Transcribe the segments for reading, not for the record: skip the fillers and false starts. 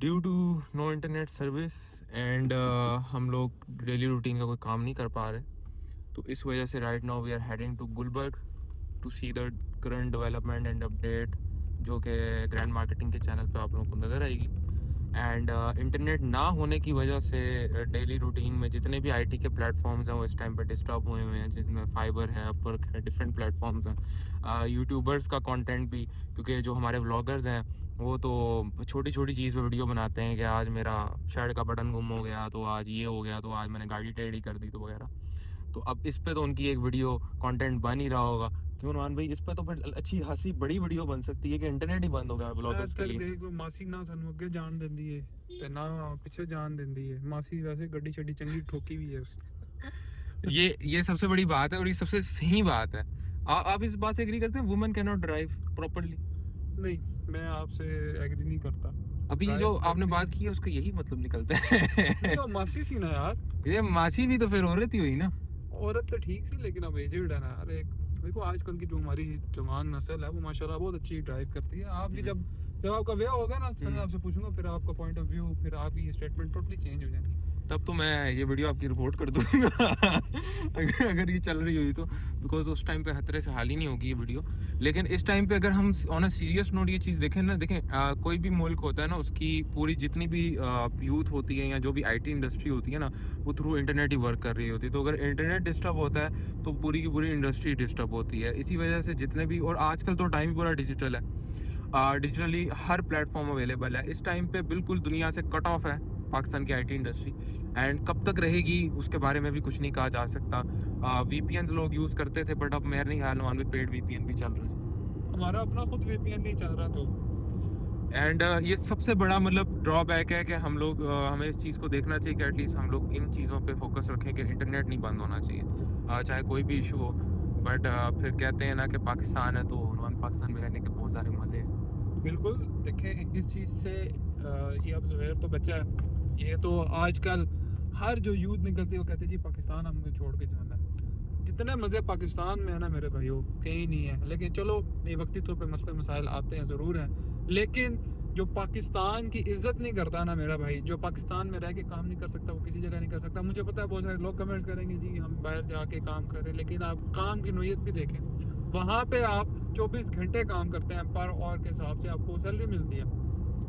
Due to no internet service and हम लोग daily routine का कोई काम नहीं कर पा रहे, तो इस वजह से right now we are heading to Gulbarga to see the current development and update, जो कि ग्रैंड मार्केटिंग के चैनल पे आप लोगों को नज़र आएगी। एंड इंटरनेट ना होने की वजह से डेली रूटीन में जितने भी आईटी के प्लेटफॉर्म्स हैं वो इस टाइम पे डिस्टर्ब हुए हुए हैं, जिसमें फाइबर है, अपवर्क है, डिफरेंट प्लेटफॉर्म्स हैं। यूट्यूबर्स का कंटेंट भी, क्योंकि जो हमारे व्लॉगर्स हैं वो तो छोटी छोटी चीज़ पे वीडियो बनाते हैं कि आज मेरा शर्ट का बटन गुम हो गया, तो आज ये हो गया, तो आज मैंने गाड़ी टेढ़ी कर दी, तो वगैरह। तो अब इस पे तो उनकी एक वीडियो कंटेंट बन ही रहा होगा, क्यों नुमान भाई? इस पे तो फिर अच्छी खासी बड़ी वीडियो बन सकती है कि इंटरनेट ही बंद हो गया ब्लॉगर्स के लिए। देख मासी ना सानू अगे जान देंदी है ते ना पीछे जान देंदी है। मासी वैसे गड्डी छड्डी चंगी ठोकी भी है उसने। ये सबसे बड़ी बात है और ये सबसे सही बात है। आप इस बात से एग्री करते हैं women can not drive properly? नहीं, मैं आपसे एग्री नहीं करता। अभी जो आपने बात की है उसका यही मतलब निकलता है। तो मासी सी ना यार, ये मासी भी तो फिर औरत ही हुई ना। औरत तो ठीक सी, लेकिन अब एजेड है ना यार। एक देखो आजकल की जो हमारी जवान नस्ल है वो माशाल्लाह बहुत अच्छी ड्राइव करती है। आप भी जब जब आपका ब्याह होगा ना, फिर मैं आपसे पूछूंगा, फिर आपका पॉइंट ऑफ व्यू, फिर आपकी स्टेटमेंट टोटली चेंज हो जाएगी। तब तो मैं ये वीडियो आपकी रिपोर्ट कर दूंगा अगर ये चल रही हुई तो, बिकॉज उस टाइम पे खतरे से हाल ही नहीं होगी ये वीडियो। लेकिन इस टाइम पे अगर हम ऑन अ सीरियस नोट ये चीज़ देखें ना, देखें कोई भी मुल्क होता है ना, उसकी पूरी जितनी भी यूथ होती है या जो भी आईटी इंडस्ट्री होती है ना, वो थ्रू इंटरनेट ही वर्क कर रही होती है। तो अगर इंटरनेट डिस्टर्ब होता है तो पूरी की पूरी इंडस्ट्री डिस्टर्ब होती है। इसी वजह से जितने भी, और आजकल तो टाइम पूरा डिजिटल है, डिजिटली हर प्लेटफॉर्म अवेलेबल है। इस टाइम पे बिल्कुल दुनिया से कट ऑफ है पाकिस्तान की आईटी इंडस्ट्री, एंड कब तक रहेगी उसके बारे में भी कुछ नहीं कहा जा सकता। वीपीएन लोग यूज़ करते थे, बट अब मेरे नहीं ख्याल में पेड वीपीएन भी चल रहे हैं। हमारा अपना खुद वीपीएन नहीं चल रहा तो। एंड ये सबसे बड़ा मतलब ड्रॉबैक है कि हम लोग हमें इस चीज़ को देखना चाहिए कि एटलीस्ट हम लोग इन चीज़ों पे फोकस रखें कि इंटरनेट नहीं बंद होना चाहिए, चाहे कोई भी इशू हो। बट फिर कहते हैं ना कि पाकिस्तान है तो पाकिस्तान में रहने के बहुत सारे मज़े हैं। बिल्कुल, देखें इस चीज़ से ये अब ज़ुहैर तो बच्चा है, ये तो आजकल हर जो यूथ निकलती है वो कहते हैं जी पाकिस्तान हमको छोड़ के जाना है। जितने मज़े पाकिस्तान में है ना मेरे भाइयों, कहीं नहीं है। लेकिन चलो ये वक्ती तौर पे मसले मसाइल आते हैं, ज़रूर हैं, लेकिन जो पाकिस्तान की इज्जत नहीं करता ना मेरा भाई, जो पाकिस्तान में रह के काम नहीं कर सकता, वो किसी जगह नहीं कर सकता। मुझे पता है बहुत सारे लोग कमेंट्स करेंगे जी हम बाहर जाके काम कर रहे हैं, लेकिन आप काम की नोयत भी देखें। वहाँ पे आप 24 घंटे काम करते हैं, पर आवर के हिसाब से आपको सैलरी मिलती है।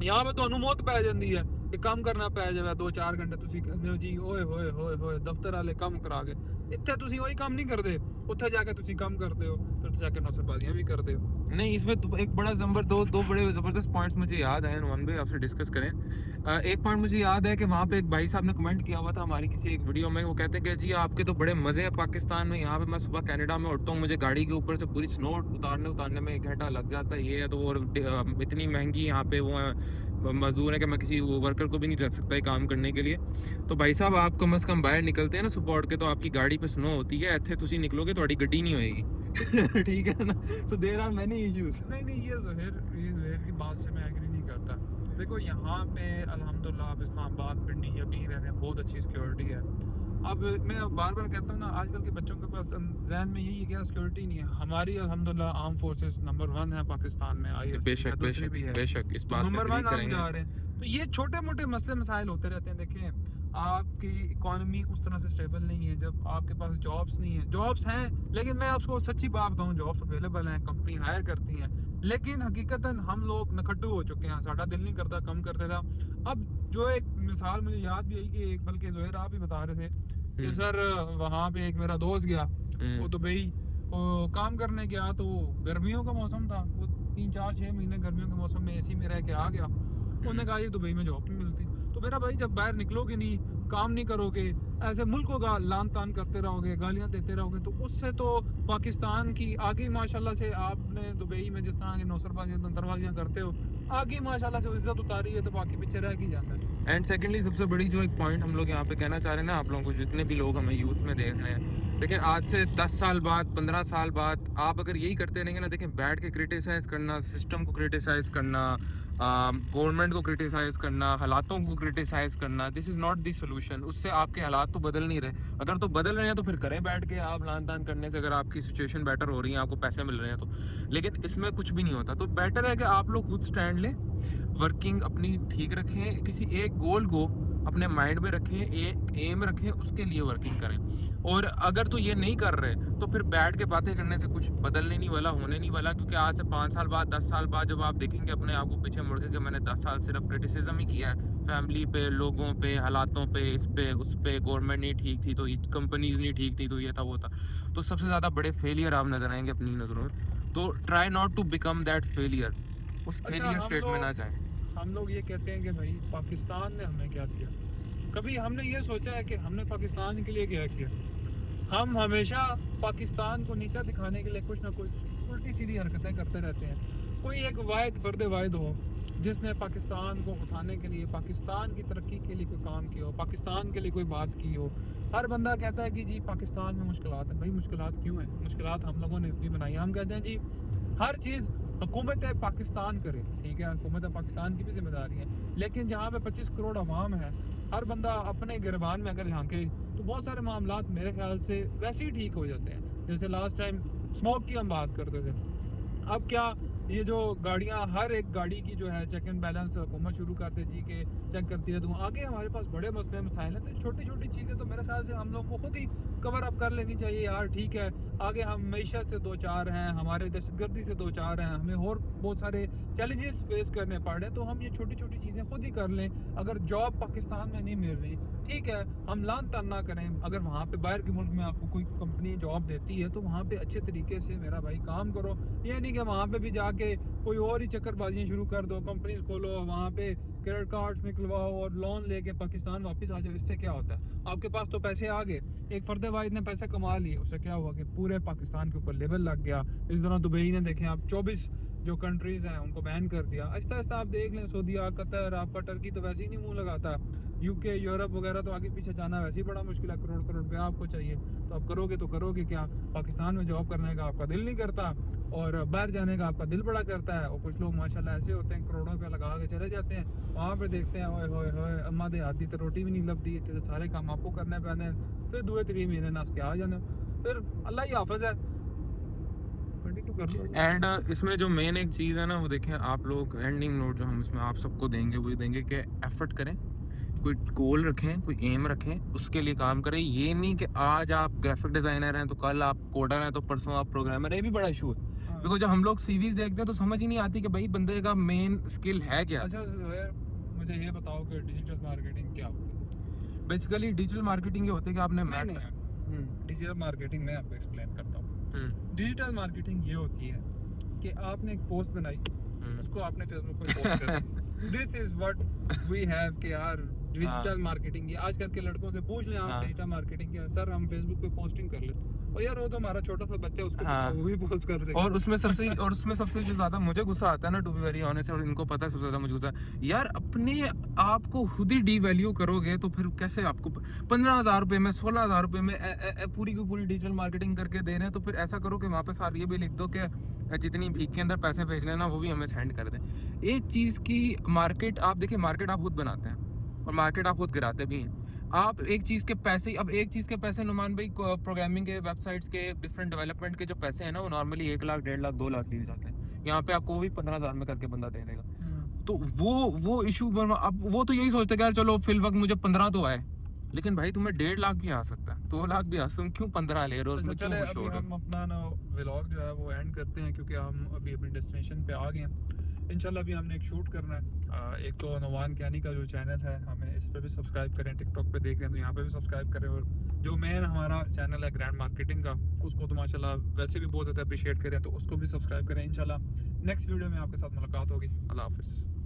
यहाँ पे तो मौत पै जाती है कि काम करना पै जाए 2-4 घंटे ਤੁਸੀਂ ਕਹਿੰਦੇ ਹੋ ਜੀ ਓਏ ਹੋਏ ਹੋਏ ਹੋਏ ਦਫ਼ਤਰ ਵਾਲੇ ਕੰਮ ਕਰਾ ਕੇ। ਇੱਥੇ ਤੁਸੀਂ ਉਹੀ ਕੰਮ ਨਹੀਂ ਕਰਦੇ, ਉੱਥੇ ਜਾ ਕੇ ਤੁਸੀਂ ਕੰਮ ਕਰਦੇ ਹੋ, फिर तो जाके नौसरबाजियां भी करते हो। नहीं, इसमें तो एक बड़ा दो बड़े ज़बरदस्त पॉइंट्स मुझे याद आए नुमान भाई, आपसे डिस्कस करें। एक पॉइंट मुझे याद है कि वहाँ पे एक भाई साहब ने कमेंट किया हुआ था हमारी किसी एक वीडियो में। वो कहते हैं कि जी आपके तो बड़े मज़े हैं पाकिस्तान में, यहाँ पे मैं सुबह कनाडा में उठता हूँ, मुझे गाड़ी के ऊपर से पूरी स्नो उतारने में 1 घंटा लग जाता है, ये है तो। और इतनी महंगी यहाँ पे वो मजदूर है कि मैं किसी वर्कर को भी नहीं रख सकता काम करने के लिए। तो भाई साहब आप कम अज़ कम बाहर निकलते हैं ना सुबह उठ के, तो आपकी गाड़ी पे स्नो होती है, इतने तुम निकलोगे तो गड्डी नहीं होएगी। ठीक है ना? So there are many issues. नहीं, ये ज़ुहैर की बात से मैं एग्री नहीं करता। देखो यहाँ पे अल्हम्दुलिल्लाह अब इस्लामाबाद पिंडी यकीन रहने हैं, बहुत अच्छी सिक्योरिटी है। अब मैं बार बार कहता हूँ ना, आजकल के बच्चों के पास जहन में यही है कि सिक्योरिटी नहीं है। हमारी अल्हम्दुलिल्लाह आर्म फोर्सेस नंबर 1 है पाकिस्तान में, बेशक बेशक भी है, बेशक इस बात नंबर पे 1 एग्री हम जा करेंगे। रहे हैं। तो ये छोटे मोटे मसले मसाइल होते रहते हैं। देखें आपकी इकोनॉमी उस तरह से स्टेबल नहीं है, जब आपके पास जॉब्स नहीं है। जॉब्स हैं, लेकिन मैं आपको सच्ची बात बताऊं, जॉब्स अवेलेबल हैं, कंपनी हायर करती हैं, लेकिन हकीकतन हम लोग नखट्टू हो चुके हैं, साडा दिल नहीं करता कम करते था। अब जो एक मिसाल मुझे याद भी आई कि एक, बल्कि ज़ुहैर आप ही बता रहे थे कि सर वहाँ पे एक मेरा दोस्त गया, वो दुबई वो काम करने गया, तो गर्मियों का मौसम था, वो 3-4-6 महीने गर्मियों के मौसम में एसी में रह के आ गया। उन्होंने कहा ये दुबई में जॉब नहीं मिलती। तो मेरा भाई जब बाहर निकलोगे नहीं, काम नहीं करोगे, ऐसे मुल्कों का लान तान करते रहोगे, गालियां देते रहोगे, तो उससे तो पाकिस्तान की आगे माशाल्लाह से आपने दुबई में जिस तरह की नौसरबाजियां दंतरबाजियां करते हो, आगे माशाल्लाह से इज्जत उतारी है, तो बाकी पीछे रह ही जाता है। एंड सेकेंडली सबसे बड़ी जो एक पॉइंट हम लोग यहाँ पे कहना चाह रहे हैं ना आप लोगों को, जितने भी लोग हमें यूथ में देख रहे हैं, देखिए आज से 10 साल बाद 15 साल बाद आप अगर यही करते रहेंगे ना, देखें बैठ के क्रिटिसाइज करना, सिस्टम को क्रिटिसाइज करना, गवर्नमेंट को क्रिटिसाइज करना, हालातों को क्रिटिसाइज करना, this is not the solution. उससे आपके हालात तो बदल नहीं रहे। अगर तो बदल रहे हैं तो फिर करें बैठ के आप लान तान करने से, अगर आपकी सिचुएशन बेटर हो रही है, आपको पैसे मिल रहे हैं तो। लेकिन इसमें कुछ भी नहीं होता। तो बेटर है कि आप लोग खुद स्टैंड लें, वर्किंग अपनी ठीक रखें, किसी एक गोल को अपने माइंड में रखें, एक एम रखें, उसके लिए वर्किंग करें। और अगर तो ये नहीं कर रहे तो फिर बैठ के बातें करने से कुछ बदलने नहीं वाला, होने नहीं वाला। क्योंकि आज से 5 साल बाद, 10 साल बाद जब आप देखेंगे अपने आप को पीछे मुड़ के कि मैंने 10 साल सिर्फ क्रिटिसिज्म ही किया है फैमिली पे, लोगों पे, हालातों पे, इस पे उस पे, गवर्नमेंट नहीं ठीक थी तो कंपनीज नहीं ठीक थी तो ये था वो था, तो सबसे ज़्यादा बड़े फेलियर आप नजर आएंगे अपनी नज़रों में। तो try not to become that failure, उस फेलियर स्टेट में ना जाए। हम लोग ये कहते हैं कि भाई पाकिस्तान ने हमें क्या दिया, कभी हमने ये सोचा है कि हमने पाकिस्तान के लिए क्या किया? हम हमेशा पाकिस्तान को नीचा दिखाने के लिए कुछ ना कुछ उल्टी सीधी हरकतें करते रहते हैं। कोई एक फर्द वाहिद हो जिसने पाकिस्तान को उठाने के लिए, पाकिस्तान की तरक्की के लिए कोई काम किया हो, पाकिस्तान के लिए कोई बात की हो। हर बंदा कहता है कि जी पाकिस्तान में मुश्किलात है। भाई मुश्किलात क्यों है? मुश्किलात हम लोगों ने अपनी बनाई। हम कहते हैं जी हर चीज़ हुकूमत पाकिस्तान करे, ठीक है, हुकूमत पाकिस्तान की भी जिम्मेदारी है। लेकिन जहाँ पे 25 करोड़ अवाम है, हर बंदा अपने गिरबान में अगर झांके तो बहुत सारे मामलात मेरे ख्याल से वैसे ही ठीक हो जाते हैं। जैसे लास्ट टाइम स्मोक की हम बात करते थे, अब क्या ये जो गाड़ियां, हर एक गाड़ी की जो है चेक एंड बैलेंस हुकूमत शुरू कर दे जी के चेक करती है, तो आगे हमारे पास बड़े मसले मसाइल हैं। तो छोटी छोटी चीज़ें तो मेरे ख्याल से हम लोग को खुद ही कवर अप कर लेनी चाहिए यार। ठीक है, आगे हम मईशत से 2-4 हैं, हमारे दहशतगर्दी से 2-4 हैं, हमें और बहुत सारे चैलेंजेस फेस करने पड़ रहे हैं, तो हम ये छोटी छोटी चीज़ें खुद ही कर लें। अगर जॉब पाकिस्तान में नहीं मिल रही, ठीक है, हम लान तान ना करें। अगर वहाँ पे बाहर के मुल्क में आपको कोई कंपनी जॉब देती है तो वहाँ पे अच्छे तरीके से मेरा भाई काम करो। ये नहीं कि वहाँ पे भी जाके कोई और ही चक्करबाजियाँ शुरू कर दो, कंपनीज खोलो, वहाँ पे क्रेडिट कार्ड्स निकलवाओ और लोन लेके पाकिस्तान वापस आ जाओ। इससे क्या होता है? आपके पास तो पैसे आ गए, एक फर्द वाहिद ने पैसे कमा लिए, उससे क्या हुआ कि पूरे पाकिस्तान के ऊपर लेबल लग गया। इस तरह दुबई ने देखें आप 24 जो कंट्रीज हैं उनको बैन कर दिया। आहिस्ता आहिस्ता आप देख लें, सऊदीया, कतर, आपका टर्की तो वैसे ही नहीं मुंह लगाता, यूके, यूरोप वगैरह तो आगे पीछे जाना वैसे ही बड़ा मुश्किल है। करोड़ करोड़ रुपया आपको चाहिए तो आप करोगे तो करोगे क्या? पाकिस्तान में जॉब करने का आपका दिल नहीं करता और बाहर जाने का आपका दिल बड़ा करता है। और कुछ लोग माशाल्लाह ऐसे होते हैं करोड़ों रुपया लगा के चले जाते हैं, वहाँ पे देखते हैं ओए होए होए अम्मा दे आदि तो रोटी भी नहीं लभदी, इतने सारे काम आपको करने पैने, फिर 2-3 महीने नस के आ जाने, फिर अल्लाह ही हाफिज है। एंड इसमें जो मेन एक चीज़ है ना, वो देखें आप लोग, एंडिंग नोट जो हम इसमें आप सबको देंगे वो देंगे कि एफर्ट करें, कोई गोल रखें, कोई एम रखें, उसके लिए काम करें। ये नहीं कि आज आप ग्राफिक डिज़ाइनर हैं तो कल आप कोडर हैं तो परसों आप प्रोग्रामर है। ये भी बड़ा इशू है बिकॉज जब हम लोग सीवीज देखते हैं तो समझ ही नहीं आती कि भाई बंदे का मेन स्किल है क्या। अच्छा मुझे ये बताओ कि डिजिटल मार्केटिंग क्या होता है? बेसिकली डिजिटल मार्केटिंग ये होती है कि आपने डिजिटल मार्केटिंग मैं आपको एक्सप्लेन करता हूँ। डिजिटल मार्केटिंग ये होती है कि आपने एक पोस्ट बनाई, उसको आपने फेसबुक पे पोस्ट कर दी। This is what we have कि यार डिजिटल मार्केटिंग। ये आजकल के लड़कों से पूछ लें आप डिजिटल मार्केटिंग क्या? सर हम फेसबुक पे पोस्टिंग कर लेते हैं। और यार वो तो हमारा छोटा सा बच्चा, उसको वो भी पोस्ट कर देगा। और उसमें सबसे जो ज्यादा मुझे गुस्सा आता है ना, टू बी वेरी ऑनेस्ट, और इनको पता है सबसे ज्यादा मुझे गुस्सा, यार अपने आप को खुद ही डीवैल्यू करोगे तो फिर कैसे आपको 15,000 रुपए में, 16,000 रुपए में पूरी की पूरी डिजिटल मार्केटिंग करके दे रहे हैं। तो फिर ऐसा करो कि वहाँ पे सार ये भी लिख दो कि जितनी भीख के अंदर पैसे भेज लेना वो भी हमें सेंड कर दें। एक चीज़ की मार्केट आप देखिए, मार्केट आप खुद बनाते हैं और मार्केट आप खुद गिराते भी हैं। आप एक चीज़ के पैसे, अब एक चीज़ के पैसे नुमान भाई, प्रोग्रामिंग के, वेबसाइट्स के, डिफरेंट डेवलपमेंट के जो पैसे हैं ना, वो नॉर्मली 1 लाख, 1.5 लाख, 2 लाख लिए जाते हैं। यहाँ पे आपको वो भी 15,000 में करके बंदा दे देगा। तो वो इशू, अब वो तो यही सोचते हैं यार चलो फिल वक्त मुझे 15 तो आए, लेकिन भाई तुम्हें 1.5 लाख भी आ सकता है, 2 लाख भी आ सकता है, क्यों 15 ले रहे हो? उसमें क्यों खुश हो रहे हो? हम अपना ना व्लॉग जो है वो एंड करते हैं क्योंकि हम अभी अपनी डेस्टिनेशन पे आ गए हैं। इंशाल्लाह भी हमने एक शूट करना है। एक तो नवान कैनी का जो चैनल है, हमें इस पर भी सब्सक्राइब करें। टिकटॉक पे देख रहे हैं तो यहाँ पे भी सब्सक्राइब करें। और जो मेन हमारा चैनल है ग्रैंड मार्केटिंग का, उसको तो माशाल्लाह वैसे भी बहुत ज़्यादा अप्रिशिएट करें, तो उसको भी सब्सक्राइब करें। इंशाल्लाह नेक्स्ट वीडियो में आपके साथ मुलाकात होगी। अल्लाह हाफिज़।